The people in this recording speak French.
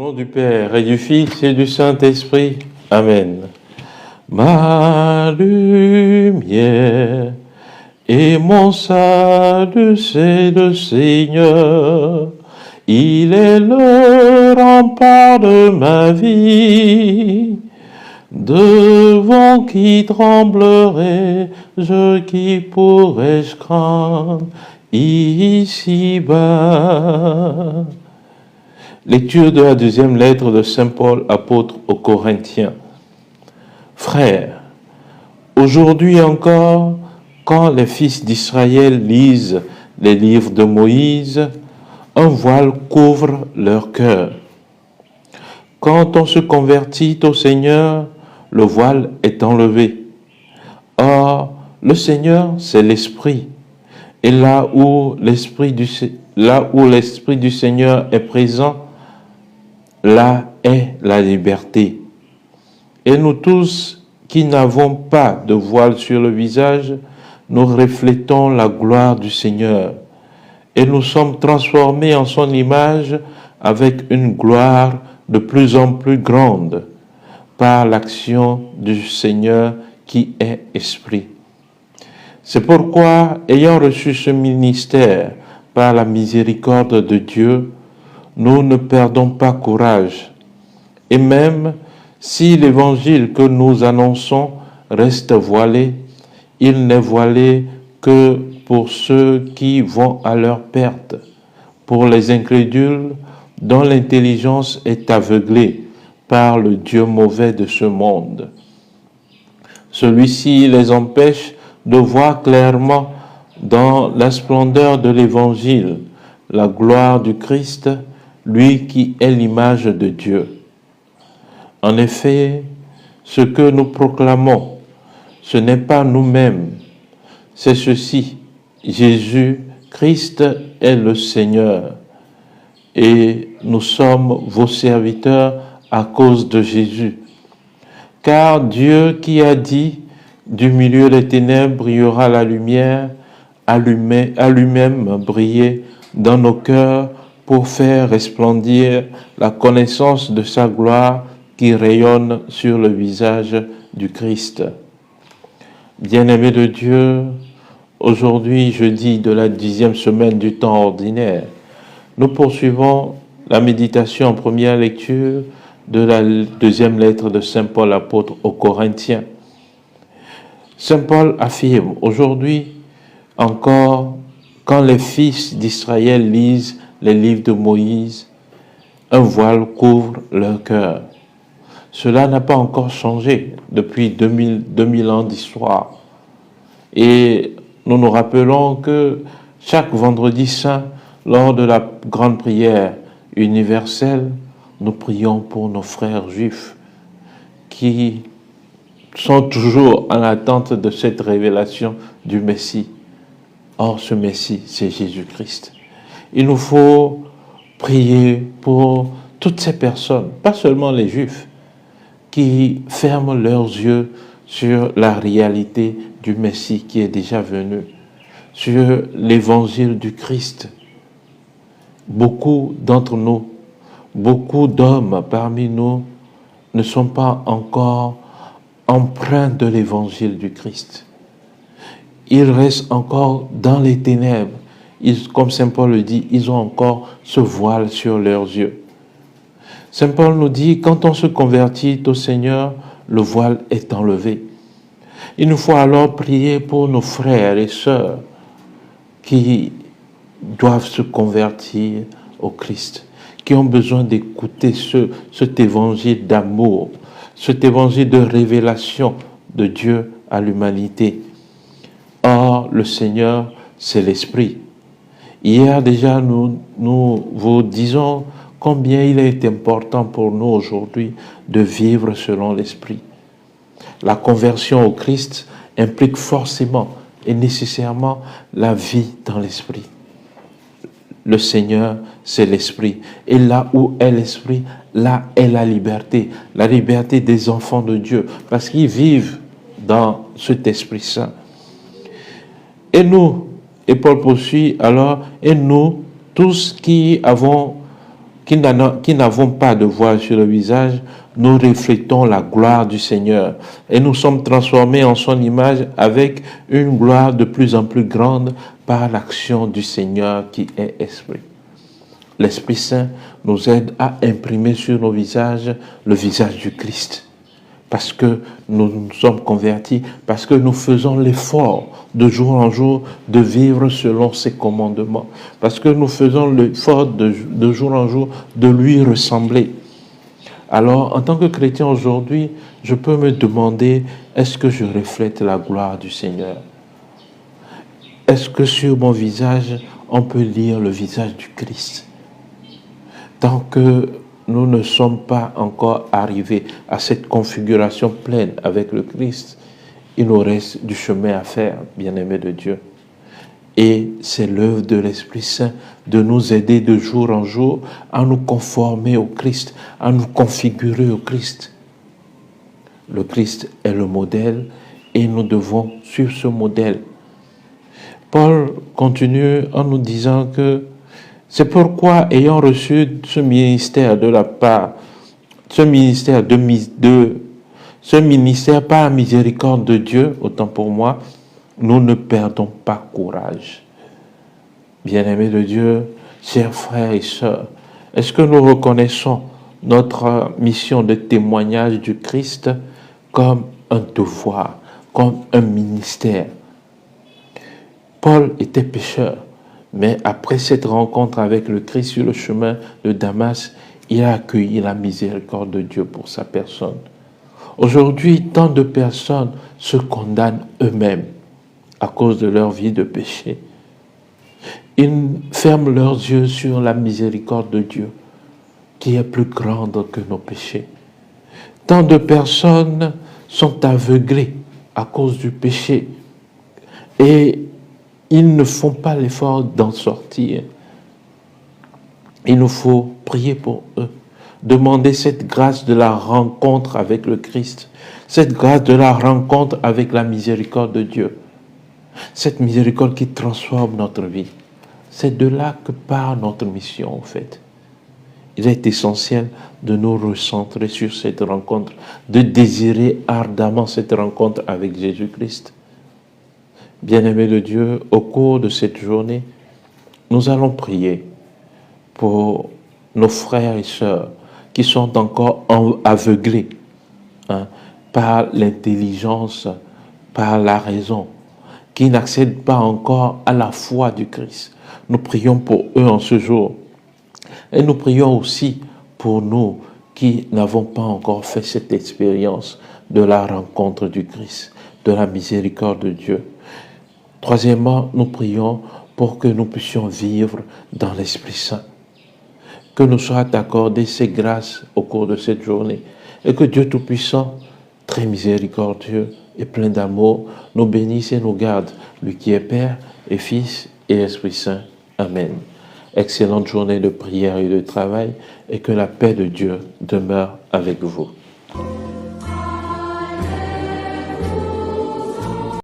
nom du Père et du Fils et du Saint-Esprit. Amen. Ma lumière et mon salut, c'est le Seigneur. Il est le rempart de ma vie. Devant qui tremblerai-je, qui pourrais-je craindre ici-bas? Lecture de la deuxième lettre de Saint Paul, apôtre aux Corinthiens. Frères, aujourd'hui encore, quand les fils d'Israël lisent les livres de Moïse, un voile couvre leur cœur. Quand on se convertit au Seigneur, le voile est enlevé. Or, le Seigneur, c'est l'Esprit. Et là où l'Esprit du Seigneur est présent, là est la liberté. Et nous tous qui n'avons pas de voile sur le visage, nous reflétons la gloire du Seigneur. Et nous sommes transformés en son image avec une gloire de plus en plus grande par l'action du Seigneur qui est Esprit. C'est pourquoi, ayant reçu ce ministère par la miséricorde de Dieu, nous ne perdons pas courage. Et même si l'évangile que nous annonçons reste voilé, il n'est voilé que pour ceux qui vont à leur perte, pour les incrédules dont l'intelligence est aveuglée par le Dieu mauvais de ce monde. Celui-ci les empêche de voir clairement dans la splendeur de l'Évangile la gloire du Christ, lui qui est l'image de Dieu. En effet, ce que nous proclamons, ce n'est pas nous-mêmes, c'est ceci: Jésus-Christ est le Seigneur, et nous sommes vos serviteurs à cause de Jésus. Car Dieu qui a dit « Du milieu des ténèbres brillera la lumière », a lui-même brillé dans nos cœurs pour faire resplendir la connaissance de sa gloire qui rayonne sur le visage du Christ. Bien-aimés de Dieu, aujourd'hui, jeudi de la 10e semaine du temps ordinaire, nous poursuivons la méditation en première lecture de la deuxième lettre de Saint Paul apôtre aux Corinthiens. Saint Paul affirme: aujourd'hui encore, quand les fils d'Israël lisent les livres de Moïse, un voile couvre leur cœur. Cela n'a pas encore changé depuis 2000 ans d'histoire. Et nous nous rappelons que chaque vendredi saint, lors de la grande prière universelle, nous prions pour nos frères juifs qui sont toujours en attente de cette révélation du Messie. Or, ce Messie, c'est Jésus-Christ. Il nous faut prier pour toutes ces personnes, pas seulement les juifs, qui ferment leurs yeux sur la réalité du Messie qui est déjà venu, sur l'évangile du Christ. Beaucoup d'entre nous, beaucoup d'hommes parmi nous ne sont pas encore empreints de l'évangile du Christ. Ils restent encore dans les ténèbres. Comme Saint Paul le dit, ils ont encore ce voile sur leurs yeux. Saint Paul nous dit, quand on se convertit au Seigneur, le voile est enlevé. Il nous faut alors prier pour nos frères et sœurs qui doivent se convertir au Christ, qui ont besoin d'écouter cet évangile d'amour, cet évangile de révélation de Dieu à l'humanité. Or, le Seigneur, c'est l'Esprit. Hier déjà, nous vous disons combien il est important pour nous aujourd'hui de vivre selon l'Esprit. La conversion au Christ implique forcément et nécessairement la vie dans l'Esprit. Le Seigneur, c'est l'Esprit. Et là où est l'Esprit, là est la liberté des enfants de Dieu, parce qu'ils vivent dans cet Esprit Saint. Et nous, et Paul poursuit alors, et nous, tous qui avons qui n'avons pas de voile sur le visage, nous reflétons la gloire du Seigneur et nous sommes transformés en son image avec une gloire de plus en plus grande par l'action du Seigneur qui est Esprit. L'Esprit Saint nous aide à imprimer sur nos visages le visage du Christ. Parce que nous nous sommes convertis, parce que nous faisons l'effort de jour en jour de vivre selon ses commandements, parce que nous faisons l'effort de jour en jour de lui ressembler. Alors, en tant que chrétien aujourd'hui, je peux me demander, est-ce que je reflète la gloire du Seigneur? Est-ce que sur mon visage, on peut lire le visage du Christ? Tant que nous ne sommes pas encore arrivés à cette configuration pleine avec le Christ, il nous reste du chemin à faire, bien-aimés de Dieu. Et c'est l'œuvre de l'Esprit Saint de nous aider de jour en jour à nous conformer au Christ, à nous configurer au Christ. Le Christ est le modèle et nous devons suivre ce modèle. Paul continue en nous disant que c'est pourquoi, ayant reçu ce ministère de la part, ce ministère par la miséricorde de Dieu, autant pour moi, nous ne perdons pas courage. Bien-aimés de Dieu, chers frères et sœurs, est-ce que nous reconnaissons notre mission de témoignage du Christ comme un devoir, comme un ministère? Paul était pécheur. Mais après cette rencontre avec le Christ sur le chemin de Damas, il a accueilli la miséricorde de Dieu pour sa personne. Aujourd'hui, tant de personnes se condamnent eux-mêmes à cause de leur vie de péché. Ils ferment leurs yeux sur la miséricorde de Dieu, qui est plus grande que nos péchés. Tant de personnes sont aveuglées à cause du péché et ils ne font pas l'effort d'en sortir. Il nous faut prier pour eux, demander cette grâce de la rencontre avec le Christ, cette grâce de la rencontre avec la miséricorde de Dieu, cette miséricorde qui transforme notre vie. C'est de là que part notre mission, en fait. Il est essentiel de nous recentrer sur cette rencontre, de désirer ardemment cette rencontre avec Jésus-Christ. Bien-aimés de Dieu, au cours de cette journée, nous allons prier pour nos frères et sœurs qui sont encore aveuglés par l'intelligence, par la raison, qui n'accèdent pas encore à la foi du Christ. Nous prions pour eux en ce jour. Et nous prions aussi pour nous qui n'avons pas encore fait cette expérience de la rencontre du Christ, de la miséricorde de Dieu. Troisièmement, nous prions pour que nous puissions vivre dans l'Esprit Saint. Que nous soient accordées ces grâces au cours de cette journée. Et que Dieu Tout-Puissant, très miséricordieux et plein d'amour, nous bénisse et nous garde, lui qui est Père et Fils et Esprit Saint. Amen. Excellente journée de prière et de travail et que la paix de Dieu demeure avec vous.